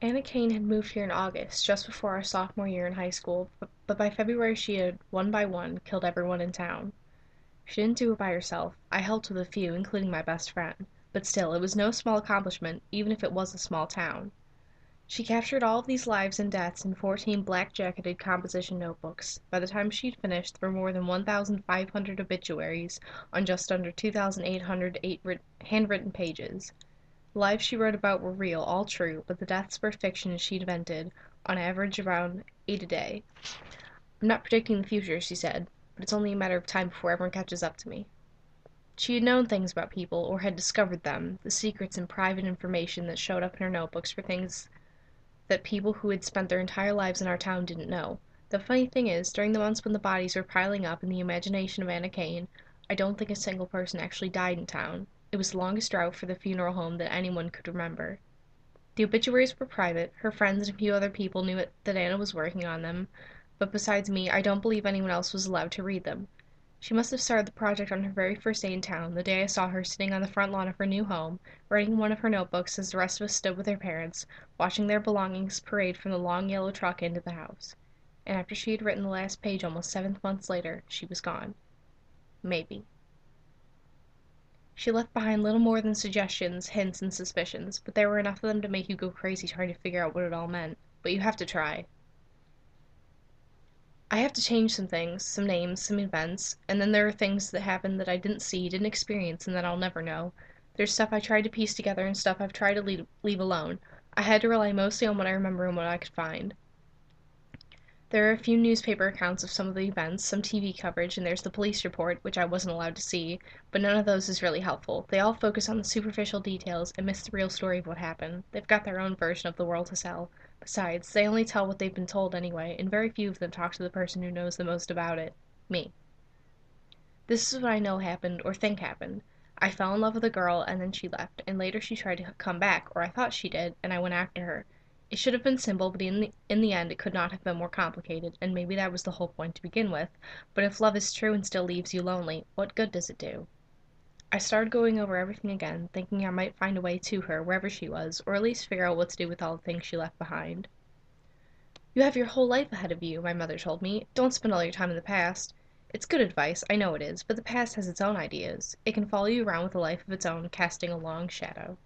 Anna Kane had moved here in August, just before our sophomore year in high school, but by February she had, one by one, killed everyone in town. She didn't do it by herself. I helped with a few, including my best friend. But still, it was no small accomplishment, even if it was a small town. She captured all of these lives and deaths in 14 black-jacketed composition notebooks. By the time she'd finished, there were more than 1,500 obituaries on just under 2,800 handwritten pages. The lives she wrote about were real, all true, but the deaths were fictions she'd invented, on average around 8 a day. I'm not predicting the future, she said, but it's only a matter of time before everyone catches up to me. She had known things about people, or had discovered them. The secrets and private information that showed up in her notebooks were things that people who had spent their entire lives in our town didn't know. The funny thing is, during the months when the bodies were piling up in the imagination of Anna Kane, I don't think a single person actually died in town. It was the longest drought for the funeral home that anyone could remember. The obituaries were private. Her friends and a few other people knew that Anna was working on them, but besides me, I don't believe anyone else was allowed to read them. She must have started the project on her very first day in town, the day I saw her sitting on the front lawn of her new home, writing in one of her notebooks as the rest of us stood with her parents, watching their belongings parade from the long yellow truck into the house. And after she had written the last page almost 7 months later, she was gone. Maybe. She left behind little more than suggestions, hints, and suspicions, but there were enough of them to make you go crazy trying to figure out what it all meant. But you have to try. I have to change some things, some names, some events, and then there are things that happened that I didn't see, didn't experience, and that I'll never know. There's stuff I tried to piece together and stuff I've tried to leave alone. I had to rely mostly on what I remember and what I could find. There are a few newspaper accounts of some of the events, some TV coverage, and there's the police report, which I wasn't allowed to see, but none of those is really helpful. They all focus on the superficial details and miss the real story of what happened. They've got their own version of the world to sell. Besides, they only tell what they've been told anyway, and very few of them talk to the person who knows the most about it. Me. This is what I know happened, or think happened. I fell in love with a girl, and then she left, and later she tried to come back, or I thought she did, and I went after her. It should have been simple, but in the end it could not have been more complicated, and maybe that was the whole point to begin with. But if love is true and still leaves you lonely, what good does it do? I started going over everything again, thinking I might find a way to her, wherever she was, or at least figure out what to do with all the things she left behind. You have your whole life ahead of you, my mother told me. Don't spend all your time in the past. It's good advice, I know it is, but the past has its own ideas. It can follow you around with a life of its own, casting a long shadow.